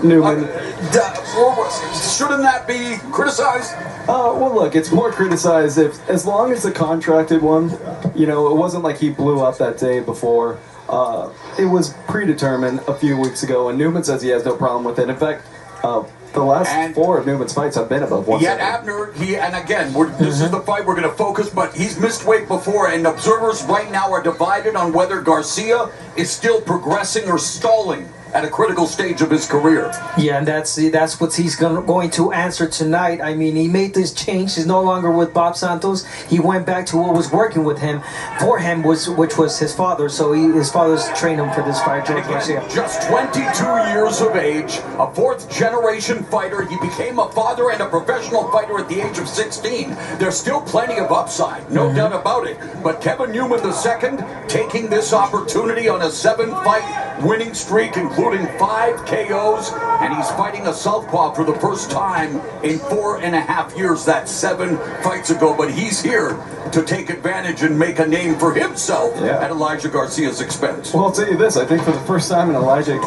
Newman. Shouldn't that be criticized? Well, look, it's more criticized if, as long as the contracted one, you know, it wasn't like he blew up that day before. It was predetermined a few weeks ago, and Newman says he has no problem with it. In fact, the last 4 of Newman's fights have been above 170. Yet Abner, and again, this is the fight we're going to focus, but he's missed weight before, and observers right now are divided on whether Garcia is still progressing or stalling at a critical stage of his career. Yeah, and that's what he's going to answer tonight. I mean, he made this change. He's no longer with Bob Santos. He went back to what was working with him, for him, which was his father. So his father's trained him for this fight, George Garcia. Just 22 years of age, a fourth-generation fighter. He became a father and a professional fighter at the age of 16. There's still plenty of upside, no doubt about it. But Kevin Newman II taking this opportunity on a 7-fight winning streak, including 5 KOs, and he's fighting a southpaw for the first time in 4.5 years. That's 7 fights ago, but he's here to take advantage and make a name for himself at Elijah Garcia's expense. Well, I'll tell you this, I think for the first time in Elijah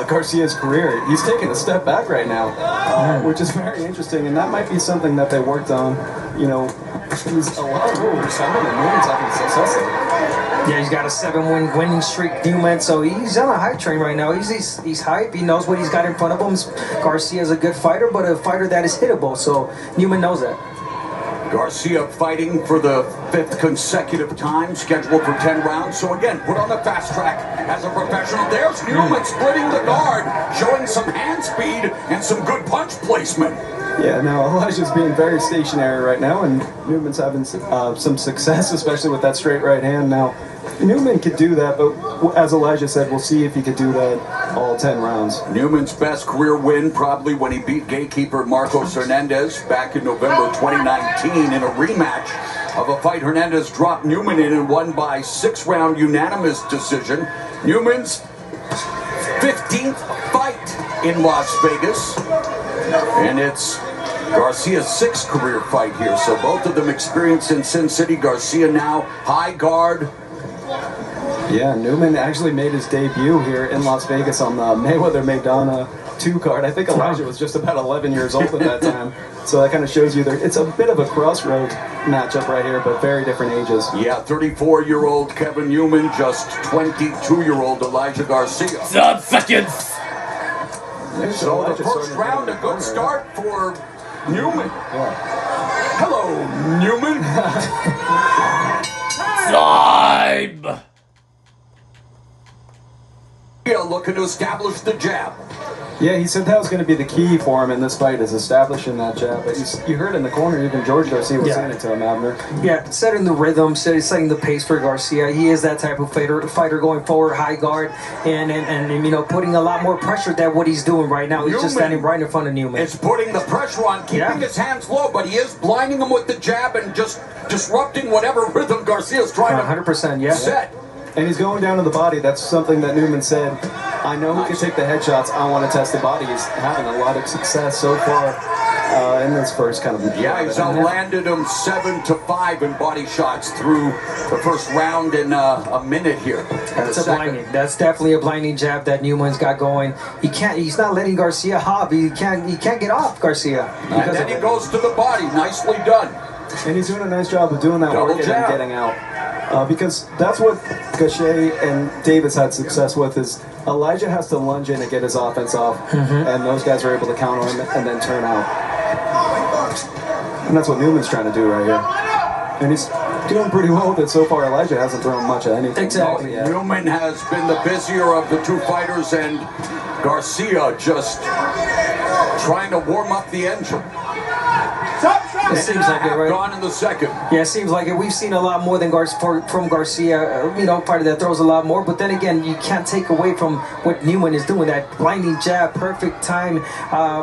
Garcia's career, he's taking a step back right now, which is very interesting, and that might be something that they worked on. You know, he's a lot of rules, and Newman's having success there. Yeah, he's got a 7-win winning streak, Newman, so he's on a hype train right now. He's hype. He knows what he's got in front of him. Garcia's a good fighter, but a fighter that is hittable, so Newman knows that. Garcia fighting for the 5th consecutive time, scheduled for 10 rounds. So again, put on the fast track as a professional. There's Newman splitting the guard, showing some hand speed and some good punch placement. Yeah, now Elijah's being very stationary right now, and Newman's having some success, especially with that straight right hand. Now, Newman could do that, but as Elijah said, we'll see if he could do that all 10 rounds. Newman's best career win probably when he beat gatekeeper Marcos Hernandez back in November 2019 in a rematch of a fight Hernandez dropped Newman in and won by 6-round unanimous decision. Newman's 15th fight in Las Vegas, and it's Garcia's 6th career fight here, so both of them experienced in Sin City. Garcia now high guard. Yeah, Newman actually made his debut here in Las Vegas on the Mayweather-Maidana 2 card. I think Elijah was just about 11 years old at that time, so that kind of shows you that it's a bit of a crossroads matchup right here, but very different ages. Yeah, 34-year-old Kevin Newman, just 22-year-old Elijah Garcia. 7 seconds! So the first round, a good start for Newman. Yeah. Hello, Newman. Time! Looking to establish the jab. Yeah, he said that was going to be the key for him in this fight, is establishing that jab. But you heard in the corner, even George Garcia was saying it to him, Abner. Yeah, setting the rhythm, setting the pace for Garcia. He is that type of fighter going forward, high guard, and you know, putting a lot more pressure than what he's doing right now. He's just standing right in front of Newman. It's putting the pressure on, keeping his hands low, but he is blinding him with the jab and just disrupting whatever rhythm Garcia's trying to 100%, set. And he's going down to the body. That's something that Newman said. I know he can take the headshots. I want to test the body. He's having a lot of success so far in this first kind of. Yeah, he's outlanded him 7-5 in body shots through the first round in a minute here. That's That's definitely a blinding jab that Newman's got going. He's not letting Garcia hop. He can't get off Garcia. And then he goes to the body. Nicely done. And he's doing a nice job of doing that work and getting out. Because that's what Gausha and Davis had success with, is Elijah has to lunge in and get his offense off, and those guys are able to counter him and then turn out. And that's what Newman's trying to do right here. And he's doing pretty well with it so far. Elijah hasn't thrown much of anything. Exactly. Newman has been the busier of the 2 fighters, and Garcia just trying to warm up the engine. It seems like it, right? Gone in the second. Yeah, it seems like it. We've seen a lot more than from Garcia, you know, fighter that throws a lot more. But then again, you can't take away from what Newman is doing. That blinding jab, perfect time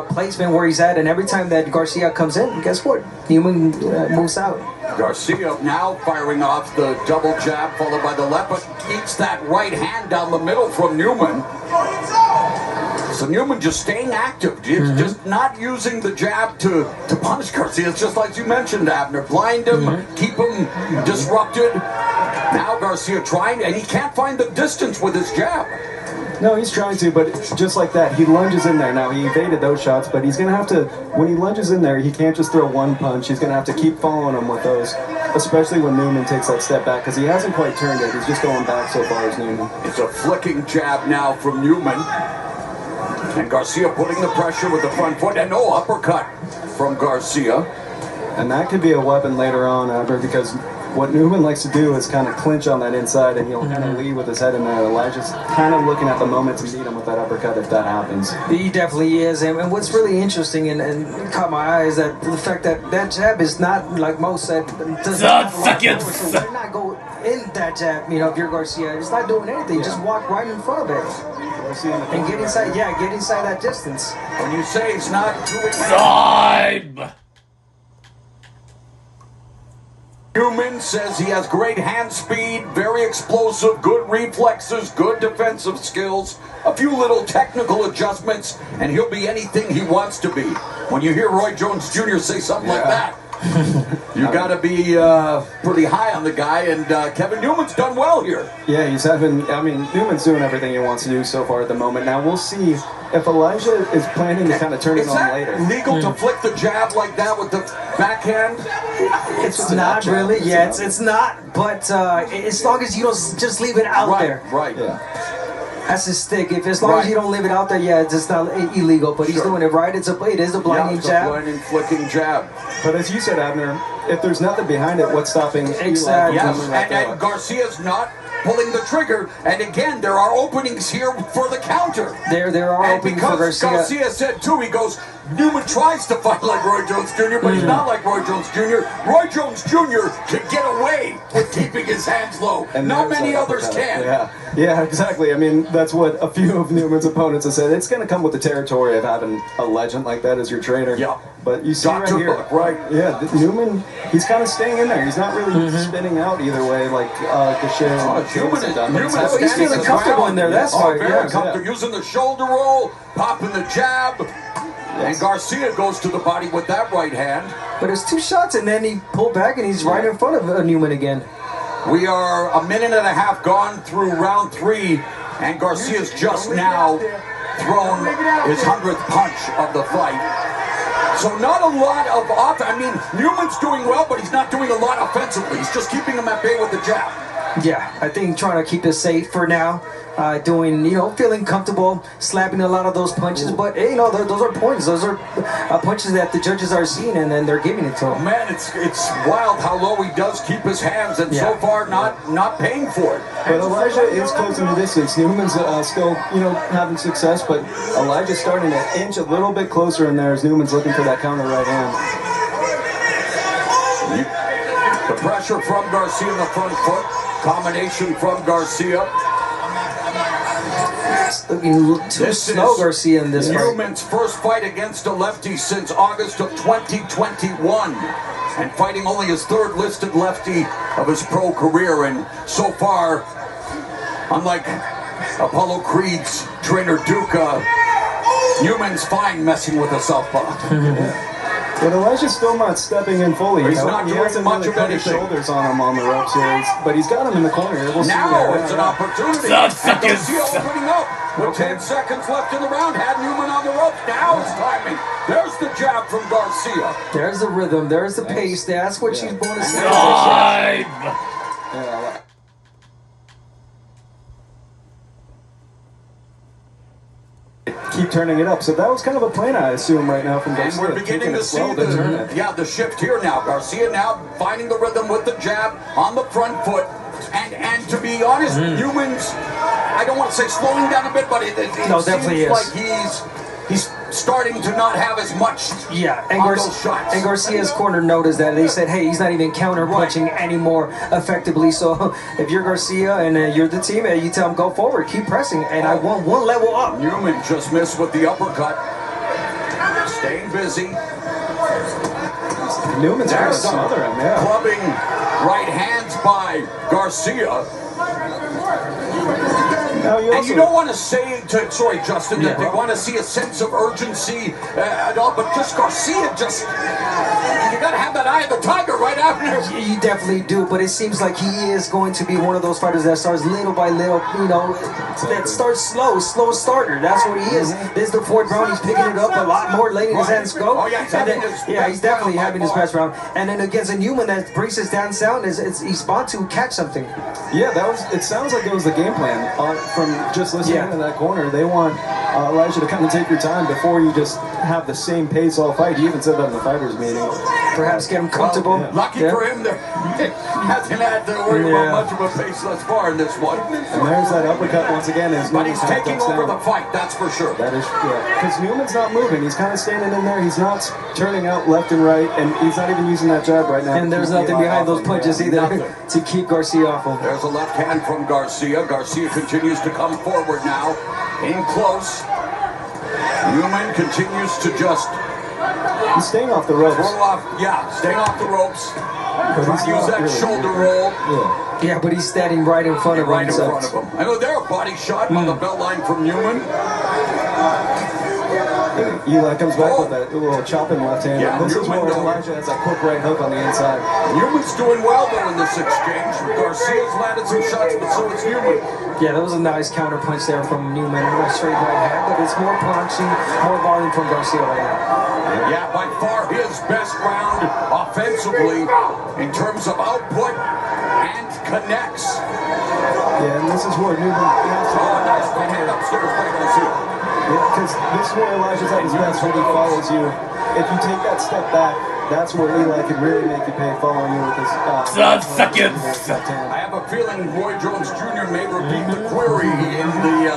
placement where he's at. And every time that Garcia comes in, guess what? Newman moves out. Garcia now firing off the double jab, followed by the left, but eats that right hand down the middle from Newman. So Newman just staying active, just not using the jab to punish Garcia. It's just like you mentioned, Abner. Blind him, keep him disrupted. Now Garcia trying, and he can't find the distance with his jab. No, he's trying to, but just like that, he lunges in there. Now, he evaded those shots, but he's going to have to, when he lunges in there, he can't just throw one punch. He's going to have to keep following him with those, especially when Newman takes that step back, because he hasn't quite turned it. He's just going back so far as Newman. It's a flicking jab now from Newman. And Garcia putting the pressure with the front foot, and no uppercut from Garcia. And that could be a weapon later on, Abner, because what Newman likes to do is kind of clinch on that inside, and he'll kind of lead with his head in there. Elijah's kind of looking at the moment to meet him with that uppercut if that happens. He definitely is, and what's really interesting and caught my eye is that the fact that that jab is not like most said. Does not have a lot of power, so why not go in that jab? You know, if you're Garcia, it's not doing anything. Just walk right in front of it and get inside. Yeah, get inside that distance. When you say it's not doing Time! Newman says he has great hand speed, very explosive, good reflexes, good defensive skills, a few little technical adjustments, and he'll be anything he wants to be. When you hear Roy Jones Jr. say something like that, you got to be pretty high on the guy, and Kevin Newman's done well here. Yeah, he's having, I mean, Newman's doing everything he wants to do so far at the moment. Now, we'll see if Elijah is planning to kind of turn it on later. Is that legal to flick the jab like that with the backhand? It's not really. Yeah, it's not. But as long as you don't just leave it out there. Right. Yeah. That's his stick. If as long as you don't leave it out there, yeah, it's just not illegal. But he's doing it right. It is a blinding jab. A blinding, flicking jab. But as you said, Abner, if there's nothing behind it, what's stopping Exactly. Yes, and Garcia's not pulling the trigger. And again, there are openings here for the counter. There are And openings for because Garcia. Garcia said too, he goes, Newman tries to fight like Roy Jones Jr., but he's not like Roy Jones Jr. Roy Jones Jr. can get away with keeping his hands low. And Not there's many that others uppercut. can. Yeah, exactly. I mean, that's what a few of Newman's opponents have said. It's going to come with the territory of having a legend like that as your trainer. Yeah. But you see Dr. right here, Hook, right? Yeah, Newman, he's kind of staying in there. He's not really spinning out either way like Gachet and Newman have done. But is he's he's standing feeling his comfortable ground. in there, that's Oh, why, very yeah. comfortable. Using the shoulder roll, popping the jab. And Garcia goes to the body with that right hand. But it's two shots, and then he pulled back, and he's right in front of Newman again. We are a minute and a half gone through round 3, and Garcia's just now thrown his 100th punch of the fight. So not a lot of offense. I mean, Newman's doing well, but he's not doing a lot offensively. He's just keeping him at bay with the jab. Yeah, I think trying to keep it safe for now. Feeling comfortable, slapping a lot of those punches. But, hey, those are points. Those are punches that the judges are seeing, and then they're giving it to him. Man, it's wild how low he does keep his hands, and so far not paying for it. But Elijah is closing the distance. Newman's still, having success, but Elijah's starting to inch a little bit closer in there as Newman's looking for that counter right hand. The pressure from Garcia in the front foot, combination from Garcia. Looking too slow, Garcia, in this fight. Newman's first fight against a lefty since August of 2021, and fighting only his 3rd listed lefty of his pro career. And so far, unlike Apollo Creed's trainer Duca, Newman's fine messing with a southpaw. But Elijah's still not stepping in fully. He's not he doing hasn't much really of put his anything. shoulders on him on the ropes here, but he's got him in the corner. We'll see Now there. it's an opportunity. Stop And fucking- Garcia opening up with 10 seconds left in the round. Had Newman on the ropes. Now it's timing. There's the jab from Garcia. There's the rhythm. There's the pace. That's what she's born to say. Time! Yeah, keep turning it up. So that was kind of a plan, I assume, right now from And Garcia. we're beginning taking to it slow see to turn it. the shift here now. Garcia now finding the rhythm with the jab on the front foot. And to be honest, Newman's, I don't want to say slowing down a bit, but it definitely seems is. like he's starting to not have as much Yeah, on those shots. and Garcia's corner noticed that. They said, hey, he's not even counter punching anymore effectively. So if you're Garcia and you're the team, you tell him go forward, keep pressing, and I want one level up. Newman just missed with the uppercut. Staying busy. Newman's trying to There's some smother him, yeah. clubbing right hands by Garcia. Now, And you don't want to say to, sorry, Justin, that Yeah. they want to see a sense of urgency at all, but just Garcia, just you got to have that eye of the tiger right after. You definitely do, but it seems like he is going to be one of those fighters that starts little by little, you know, that starts slow starter. That's what he is. This is the fourth round. He's picking it up a lot more, letting his hands go. Oh, yeah, he's And having then- his yeah, he's best definitely round by having his far. best round. And then against a Newman that brings his down sound, he's about to catch something. Yeah, that was. It sounds like it was the game plan from just listening Yeah. to that corner. They want Elijah to kind of take your time before you just have the same pace all fight. He even said that in the fighters meeting. Perhaps get him comfortable. yeah. Lucky Yeah. for him, there hasn't had to worry Yeah. about much of a pace thus far in this one. And there's that uppercut once again. As But Newman he's kind of taking ducks over down. the fight, that's for sure. That is, yeah. Because Newman's not moving. He's kind of standing in there. He's not turning out left and right, and he's not even using that jab right now. And there's nothing behind those punches either Nothing. to keep Garcia off him. There's a left hand from Garcia. Garcia continues to come forward now, in close. Newman continues to just He's staying off the ropes. throw off, staying off the ropes. But Trying he's to use not that really shoulder moving. roll Yeah. Yeah, but he's standing right in front of him. right in so- front of him. I know there a body shot on the belt line from Newman. Eli comes back with that little chopping left hand. Yeah, This is Newman where though. Elijah has that quick right hook on the inside. Newman's doing well though in this exchange. Garcia's landed some shots, but so is Newman. Yeah, that was a nice counter punch there from Newman. A straight right hand, but it's more punching, more volume from Garcia right now. Yeah, by far his best round offensively in terms of output and connects. Yeah, and this is where Newman has to Oh, nice right hand upstairs by Garcia. because this is where Elijah's at his best when he follows you. If you take that step back, that's where Eli can really make you pay following you with his Seconds. left hand. I have a feeling Roy Jones Jr. may repeat the query in the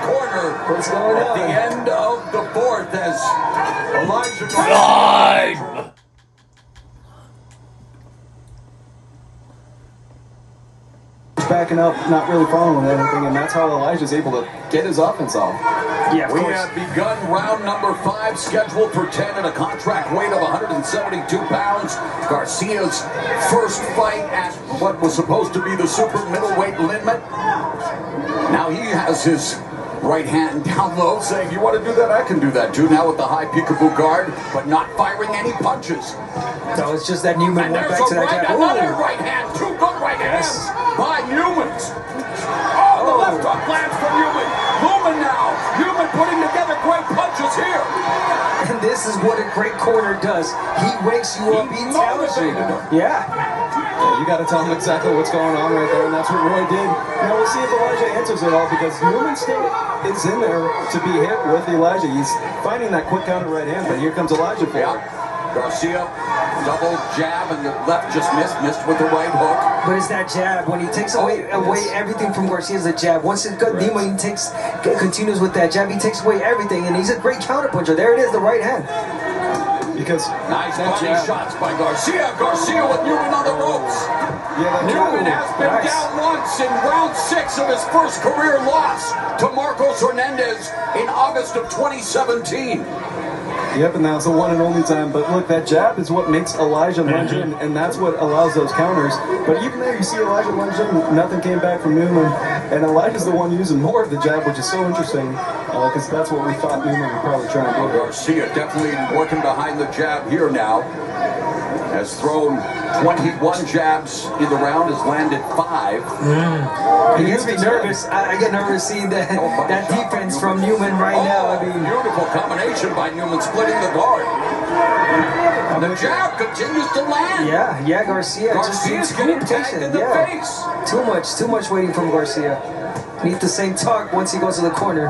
corner What's going at the on? end of the fourth as Elijah Garcia. Time. Backing up, not really following anything, and that's how Elijah's able to get his offense off. Yeah, of We course. have begun round number 5, scheduled for 10 at a contract weight of 172 pounds. Garcia's first fight at what was supposed to be the super middleweight limit. Now he has his right hand down low, saying, you want to do that? I can do that too. Now with the high peekaboo guard, but not firing any punches. So it's just that Newman And went there's back to a that right, jab. another Ooh. right hand. Two good right Yes. hands by Newman's. Oh, the left hook lands from Newman. Newman now. Newman putting together great punches here. And this is what a great corner does. He wakes you up. He tells you. motivated him. Yeah. Yeah, you got to tell him exactly what's going on right there, and that's what Roy did. Now we'll see if Elijah answers it all because Newman is in there to be hit with Elijah. He's finding that quick counter right hand, but here comes Elijah for it. Yeah. Garcia, double jab, and the left just missed with the right hook. But it's that jab. When he takes away everything from Garcia is a jab. Once it got Newman continues with that jab, he takes away everything, and he's a great counterpuncher. There it is, the right hand. Because Nice that body jab, shots by Garcia. Garcia with Newman on the ropes. yeah, that Newman jab, has been nice. down once in round 6 of his first career loss to Marcos Hernandez in August of 2017. Yep, and that was the one and only time. But look, that jab is what makes Elijah lunge in, and that's what allows those counters. But even there, you see Elijah lunge in, nothing came back from Newman. And Elijah's the one using more of the jab, which is so interesting, because that's what we thought Newman would probably try and do. Garcia definitely working behind the jab here now. Has thrown 21 jabs in the round, has landed 5. It gets me nervous. I get nervous seeing that defense from Newman right now. I mean, Beautiful combination by Newman splitting the guard. And the jab continues to land. yeah, Garcia. Garcia's Just getting too tagged patient. in the Yeah, face. too much waiting from Garcia. Need the same talk once he goes to the corner.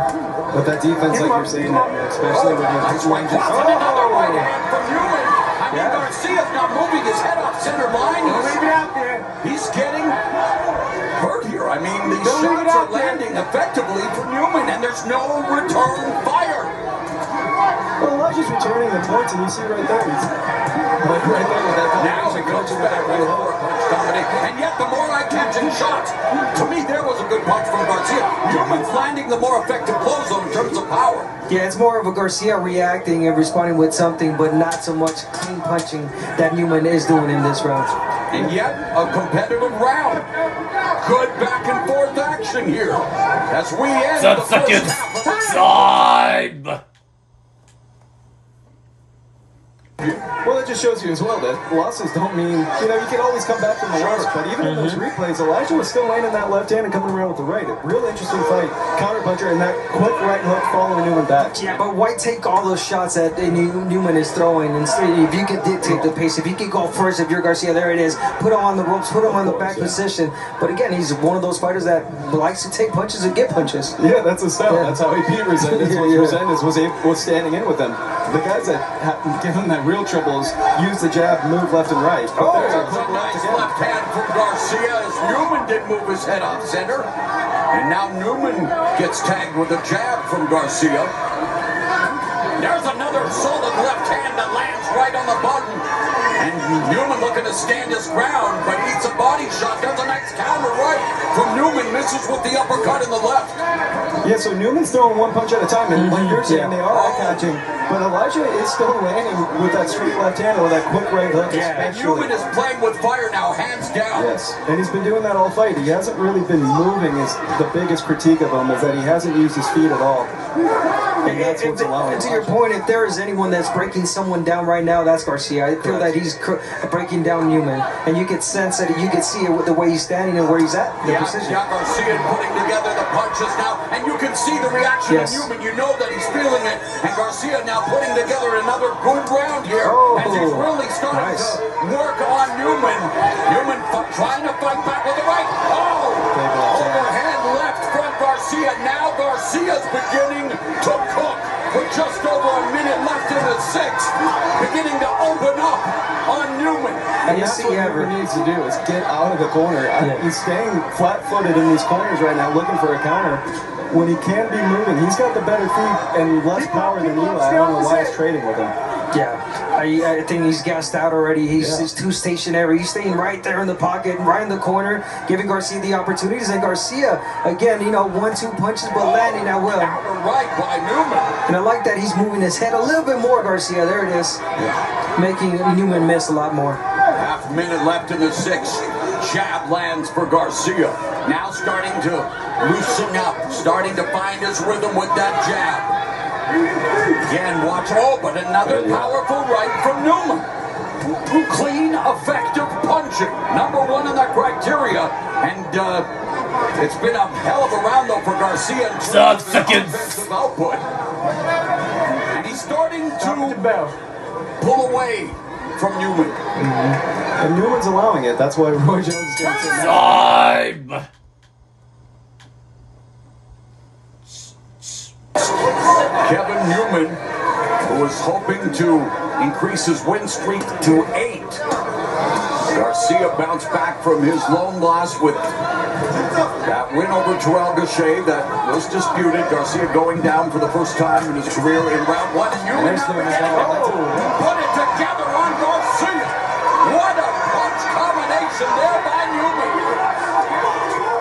But that defense, like you're saying, especially when Nice you right hook. And another right hand from Newman. I mean, Yeah. Garcia's not moving his head off center line. He's getting hurt here. I mean, these shots are landing effectively for Newman, and there's no return fire. Well, Elijah's returning the points, and you see right there, he's like right there with that Now he comes back with a four-punch combination. And yet, the more eye-catching shots, to me, there was a good punch from Garcia. Newman's landing the more effective blows though, in terms of power. Yeah, it's more of a Garcia reacting and responding with something, but not so much clean punching that Newman is doing in this round. And yet, a competitive round. good back and forth action here as we end the first Second half of time. Well, it just shows you as well that losses don't mean, you can always come back from the loss. But even in those replays, Elijah was still landing that left hand and coming around with the right. A real interesting fight. Counter puncher and that quick right hook following Newman back. Yeah, but why take all those shots that Newman is throwing? Instead, if you could dictate the pace, if you could go first, if you're Garcia, there it is. Put him on the ropes, put him on the back position. But again, he's one of those fighters that likes to take punches and get punches. Yeah, that's his style. Yeah. That's how he beat Resendez. Yeah. Resendez was standing in with him. The guys that give him that real troubles use the jab, move left and right. But there's a There's quick a left nice again. left hand from Garcia as Newman did move his head off center. And now Newman gets tagged with a jab from Garcia. There's another solid left hand that lands right on the button. And Newman looking to stand his ground, but eats a body shot. There's a nice counter right from Newman. Misses with the uppercut in the left. Yeah, so Newman's throwing one punch at a time, and like you're saying, they are eye-catching. But Elijah is still landing with that straight left hand or that quick right hook, And especially. Newman is playing with fire now, hands down. Yes, and he's been doing that all fight. He hasn't really been moving. Is the biggest critique of him is that he hasn't used his feet at all. And that's what's allowing And to your Elijah. point, if there is anyone that's breaking someone down right now, that's Garcia. I feel that he's breaking down Newman, and you can sense it. You can see it with the way he's standing and where he's at, the precision. Garcia putting together the punches now, and you can see the reaction Yes. of Newman. You know that he's feeling it, and Garcia now putting together another good round here Oh, as he's really starting nice. to work on Newman. Newman trying to fight back with the right. Oh, Big left hand. overhand left from Garcia. Now Garcia's beginning to cook with just over a minute left in the sixth, beginning to open up on Newman. And You that's see what Everett. Newman needs to do is get out of the corner. He's staying flat-footed in these corners right now, looking for a counter. When he can be moving, he's got the better feet and less power than Eli. I don't know why he's trading with him. Yeah, I think he's gassed out already. He's too stationary. He's staying right there in the pocket, right in the corner, giving Garcia the opportunities. And Garcia, again, 1-2 punches, but landing that well. Right by Newman. And I like that he's moving his head a little bit more, Garcia. There it is. Making Newman miss a lot more. Half minute left in the sixth. Jab lands for Garcia. Now starting to loosen up, starting to find his rhythm with that jab. Again, watch. Oh, but another powerful right from Newman. Clean, effective punching. Number one in that criteria. And it's been a hell of a round, though, for Garcia in terms of his Seconds. offensive output. And he's starting to pull away from Newman. And Newman's allowing it. That's why Roy Jones is going to say no. Time. Kevin Newman, who was hoping to increase his win streak to 8. Garcia bounced back from his lone loss with that win over Terrell Gausha that was disputed. Garcia going down for the first time in his career in round 1. And Newman Nice Newman. put it together on Garcia. What a punch combination there by Newman.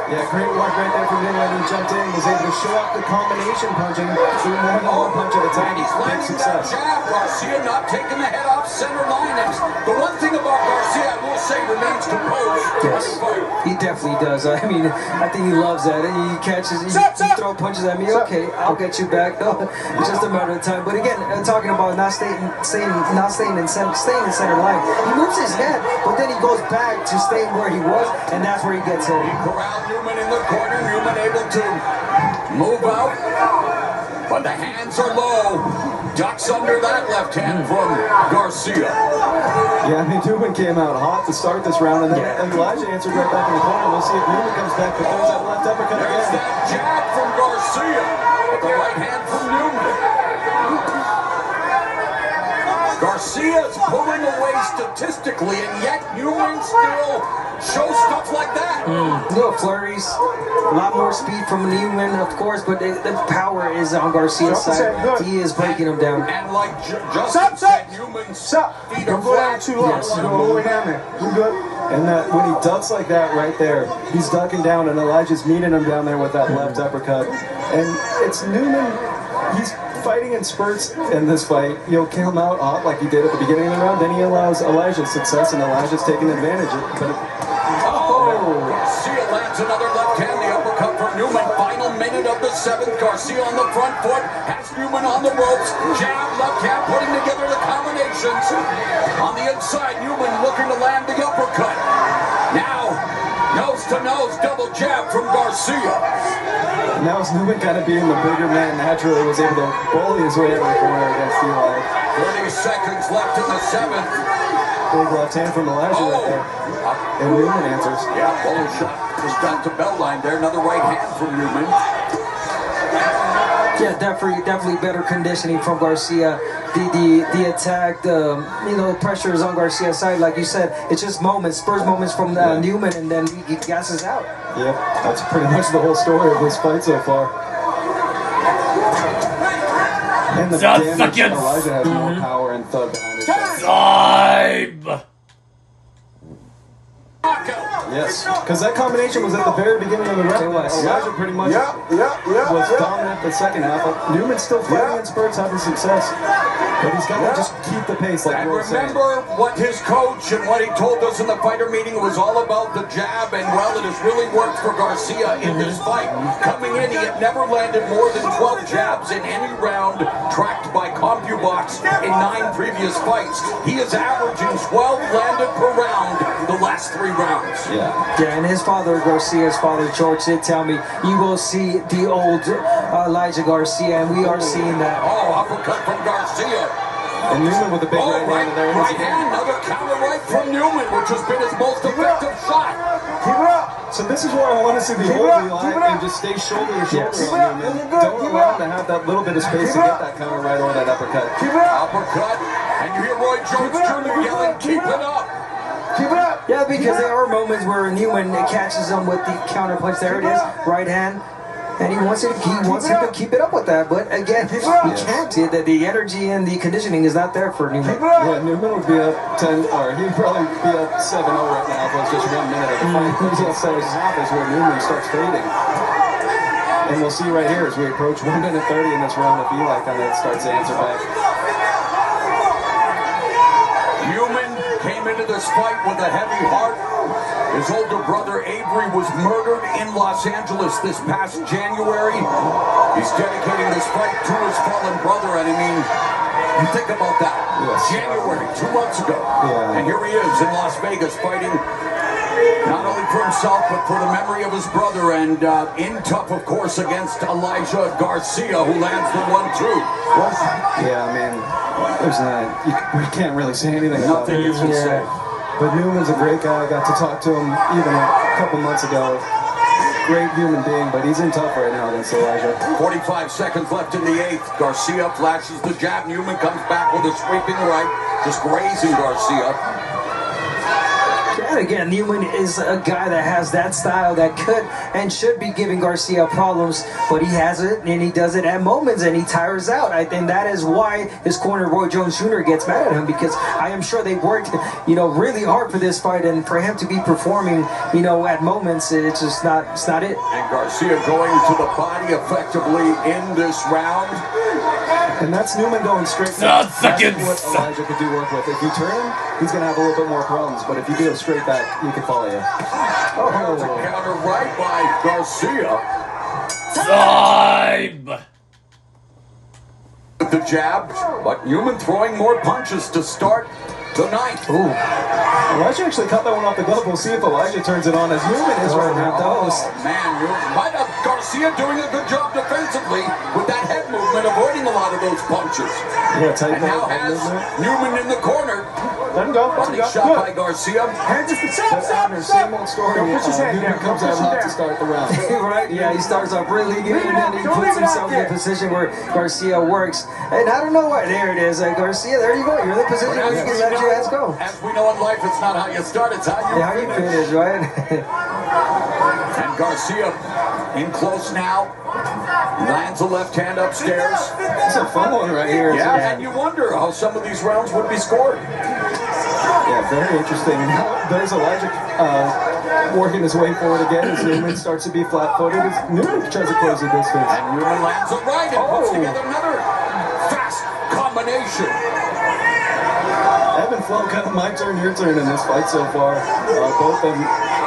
Yeah, great work right there from Newman. He jumped in, was able to show off the combination punching, do more than one punch at a time. And he's Big landing that success. jab. Garcia not taking the head off center line. And the one thing about Garcia, I will say, remains composed. Yes, he definitely does. I mean, I think he loves that. He catches, he throw punches at me. Okay, I'll get you back. No, it's just a matter of time. But again, talking about not staying in center line. He moves his head, but then he goes back to staying where he was, and that's where he gets hit. Corral Newman in the corner. Newman able to move out, but the hands are low. Ducks under that left hand from Garcia. Yeah, I mean, Newman came out hot to start this round, and then Yeah. Elijah answered right back in the corner. We'll see if Newman comes back, but there's that left uppercut There's again. that jab from Garcia, but the right hand from Newman. Garcia's pulling away statistically, and yet Newman still shows stuff like that. Little flurries, a lot more speed from Newman, of course, but the power is on Garcia's side. He is breaking him down. And like Justin said, Newman's feet are Don't go down flat. too low. Yes. Go all the way down there. You good? And that when he ducks like that right there, he's ducking down, and Elijah's meeting him down there with that left uppercut. And it's Newman. He's fighting in spurts in this fight. He'll kill him out hot like he did at the beginning of the round. Then he allows Elijah success, and Elijah's taking advantage of it. But Oh, Garcia lands lands another left hand, the uppercut from Newman. Final minute of the 7th. Garcia on the front foot, has Newman on the ropes. Jab, left hand, putting together the combinations. On the inside, Newman looking to land the uppercut. Now, nose to nose, double jab from Garcia. Now it's Newman kind of being the bigger man naturally was able to bully his way out of the corner against Eli. 30 seconds left in the 7th. Big left hand from Elijah right there. And Newman answers. Yeah, bullet shot just got to bell line there. Another right hand from Newman. Yeah, definitely better conditioning from Garcia. The attack, the pressure is on Garcia's side. Like you said, it's just moments, Spurs moments from Newman, and then he gasses out. Yep, that's pretty much the whole story of this fight so far. And the damage, Elijah has more power and thud behind his Vibe. Yes, because that combination was at the very beginning of the round. Elijah pretty much was dominant the second half. But Newman's still fighting in spurts, having success. But he's got to just keep the pace like And Will said. remember what his coach and what he told us in the fighter meeting was all about the jab, and well, it has really worked for Garcia in this fight. Coming in, he had never landed more than 12 jabs in any round tracked by CompuBox in 9 previous fights. He is averaging 12 landed per round the last 3 rounds. Yeah, and his father, Garcia's father, George, did tell me you will see the old Elijah Garcia, and we are seeing that. Oh, uppercut from Garcia. And Newman with a big right hand there. Right hand, another counter right from Newman, which has been his most effective shot. Keep it up. So this is where I want to see the old Eli and just stay shoulder to shoulder on Newman. Don't allow him to have that little bit of space to get that counter right or that uppercut. Uppercut, and you hear Roy Jones Jr. yelling, keep it up. Keep it up. Yeah, because there are moments where Newman catches him with the counter punch. There it is, right hand. And he wants him to keep it up with that, but again, he can't. The energy and the conditioning is not there for Newman. Yeah, Newman would be up 10, or he'd probably be up 7-0 right now if it was just 1 minute of the fight. He's at 7 half is where Newman starts fading. And we'll see right here as we approach 1 minute 30 in this round if Eli kind of starts to answer back. Newman came into this fight with a heavy heart. His older brother Avery was murdered in Los Angeles this past January. He's dedicating this fight to his fallen brother, and I mean, you think about that. Yes. January, 2 months ago. And here he is in Las Vegas fighting not only for himself, but for the memory of his brother, and in tough, of course, against Elijah Garcia, who lands the 1-2. Yeah, I mean, there's not, we can't really say anything about it. Nothing you can say. But Newman's a great guy. I got to talk to him even a couple months ago. Great human being, but he's in tough right now against Elijah. 45 seconds left in the 8th. Garcia flashes the jab. Newman comes back with a sweeping right, just grazing Garcia. And again, Newman is a guy that has that style that could and should be giving Garcia problems, but he has it, and he does it at moments, and he tires out. I think that is why his corner, Roy Jones Jr., gets mad at him, because I am sure they worked, really hard for this fight, and for him to be performing, at moments, it's just not, it's not it. And Garcia going to the body effectively in this round. And that's Newman going straight back. That's what Elijah could do work with. If you turn him, he's going to have a little bit more problems, but if you do it straight back, he can follow you. There's a counter right by Garcia. Vibe. With the jab, but Newman throwing more punches to start the 9th. Ooh. Elijah actually cut that one off the glove. We'll see if Elijah turns it on as Newman is right now. Oh, man, but Garcia doing a good job defensively with that head movement, avoiding a lot of those punches. Yeah, tight And now head has movement. Newman in the corner. Let him go. Body shot by Garcia. Hands just stop. Same old story. Newman comes out hot to start the round. Right? Yeah, he starts off really good, and then he puts himself in a position where Garcia works. And I don't know why. There it is. Garcia, there you go. You're in the position where you can let your ass go. As we know in life, it's not how you start, it's how you finish, right? And Garcia in close now. Lands a left hand upstairs. It's a fun one right here. Yeah, and you wonder how some of these rounds would be scored. Yeah, very interesting. There's Elijah working his way forward again as Newman starts to be flat-footed. As Newman tries to close the distance. And Newman lands a right and puts together another fast combination. Ebb and flow, kind of my turn, your turn in this fight so far. Both of them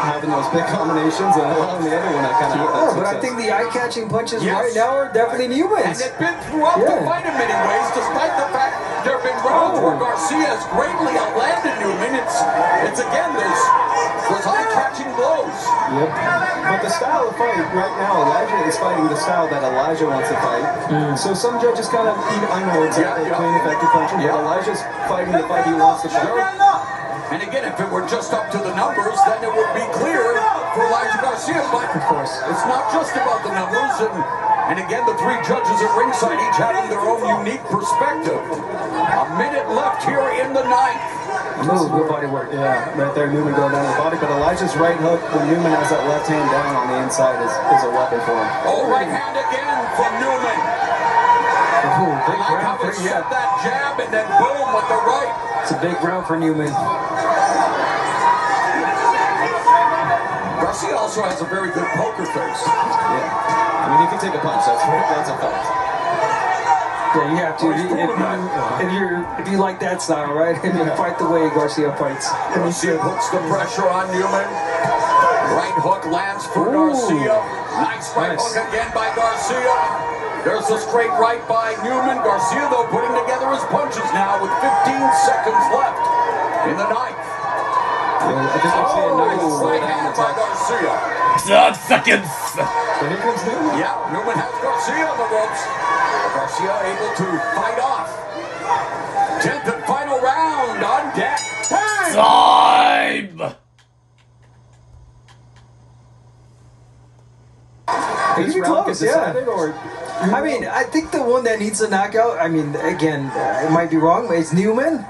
having those big combinations, and allowing the other one to kind of have that But I success. think the eye-catching punches Yes. right now are definitely And Newman's. they've been throughout the fight in many ways, despite the fact there have been rounds where Garcia has greatly outlanded Newman. It's again those eye-catching blows. Yep. But the style of fight right now, Elijah is fighting the style that Elijah wants to fight. So some judges kind of, I know it's a clean, effective punching, but Elijah's fighting the fight he wants to fight. And again, if it were just up to the numbers, then it would be clear for Elijah Garcia. But Of course. it's not just about the numbers. And again, the three judges at ringside each having their own unique perspective. A minute left here in the ninth. Ooh, good body work. Yeah, right there, Newman going down the body. But Elijah's right hook, when Newman has that left hand down on the inside, is a weapon for him. Oh, right hand again from Newman. Ooh, I big like how round he for set that jab and then boom with the right. It's a big round for Newman. Garcia also has a very good poker face. Yeah. I mean, he can take a punch. That's a fact. Yeah, you have to. If you like that style, right? If you fight the way Garcia fights. Garcia puts the pressure on Newman. Right hook lands for Garcia. Nice right hook again by Garcia. There's a straight right by Newman. Garcia, though, putting together his punches now with 15 seconds left in the ninth. Yeah, I think we'll see a nice Right hand by Garcia. 10 seconds. But here comes Newman. Yeah, Newman has Garcia on the ropes. Garcia able to fight off. 10th and final round on deck. Time. This be round close, gets decided, or I mean, I think the one that needs a knockout, I mean, again, it might be wrong, but it's Newman.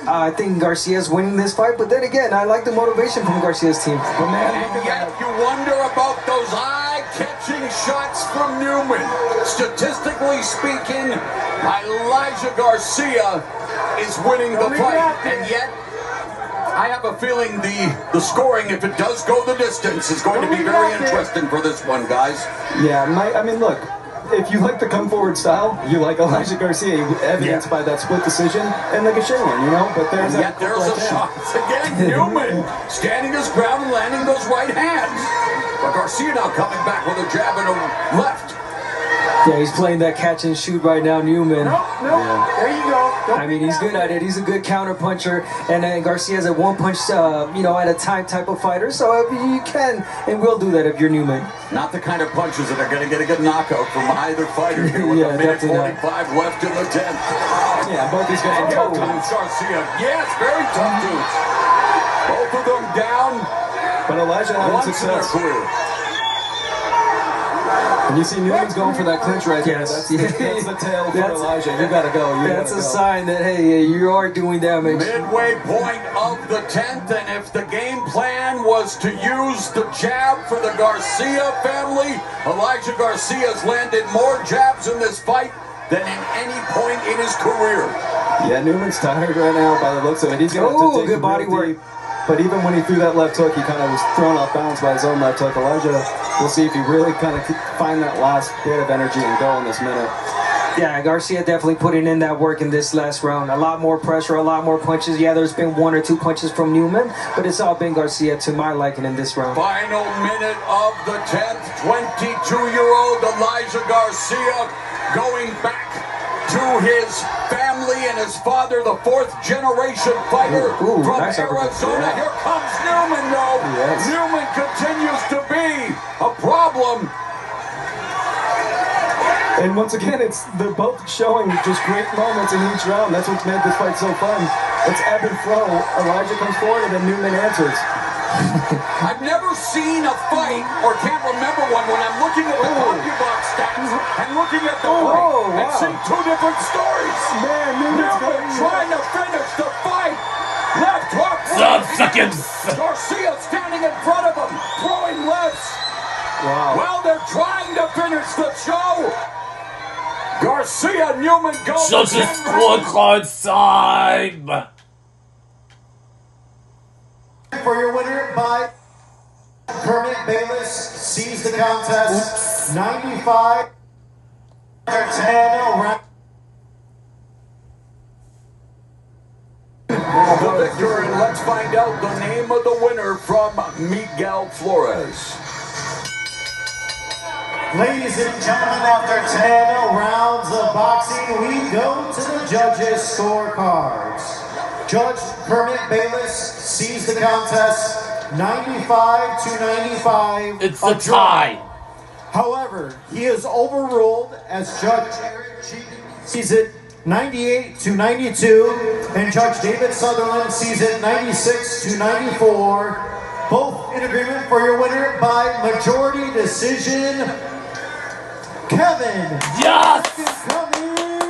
I think Garcia's winning this fight, but then again, I like the motivation from Garcia's team. But man, look And at yet that. you wonder about those eye-catching shots from Newman. Statistically speaking, Elijah Garcia is winning the fight. And yet, I have a feeling the scoring, if it does go the distance, is going to be very interesting for this one, guys. Yeah, I mean, look, if you like the come forward style, you like Elijah Garcia, evidenced by that split decision and the Gachet one, you know? But there's And yet there's a shot again. Newman standing his ground and landing those right hands. But Garcia now coming back with a jab and a left. Yeah, he's playing that catch and shoot right now, Newman. There you go. I mean, he's good at it. He's a good counter puncher, and Garcia's a one punch, at a time type of fighter. So you can and will do that if you're Newman. Not the kind of punches that are going to get a good knockout from either fighter here with Yeah, a minute definitely 45 left in the 10th. Yeah, both these guys are tough dudes. Garcia, yes, very tough dudes. Both of them down But Elijah having once in their success. career. And you see Newman's going for that clinch right there. Yes. That's the tail for That's- Elijah. You gotta go. That's a sign that, hey, you are doing damage. Midway point of the 10th, and if the game plan was to use the jab for the Garcia family, Elijah Garcia's landed more jabs in this fight than in any point in his career. Yeah, Newman's tired right now by the looks of it. He's gonna have to Oh, dig good body real work. deep. But even when he threw that left hook, he kind of was thrown off balance by his own left hook. Elijah, we'll see if he really kind of find that last bit of energy and go in this minute. Yeah, Garcia definitely putting in that work in this last round. A lot more pressure, a lot more punches. Yeah, there's been one or two punches from Newman, but it's all been Garcia to my liking in this round. Final minute of the 10th, 22-year-old Elijah Garcia going back to his family and his father, the fourth-generation fighter Ooh, from nice uppercut. Arizona. Yeah. Here comes Newman, though. Yes. Newman continues to be a problem. And once again, they're both showing just great moments in each round. That's what's made this fight so fun. It's ebb and flow. Elijah comes forward and then Newman answers. I've never seen a fight, or can't remember one, when I'm looking at the CompuBox stats and looking at the fight and wow. seeing two different stories. Man, Newman's Newman going. trying to finish the fight. Left hook. 12 seconds. Garcia standing in front of him, throwing lefts. Wow. Well, they're trying to finish the show. Garcia, Newman goes. Judges scorecard time. For your winner by Kermit Bayless, sees the contest. 95 10 round. victor, and let's find out the name of the winner from Miguel Flores. Ladies and gentlemen, after 10 rounds of boxing, we go to the judges' scorecards. Judge Kermit Bayless sees the contest 95 to 95. It's a tie. However, he is overruled as Judge Eric Cheaton sees it 98 to 92, and Judge David Sutherland sees it 96 to 94. Both in agreement for your winner by majority decision, Kevin. Yes! Cummings.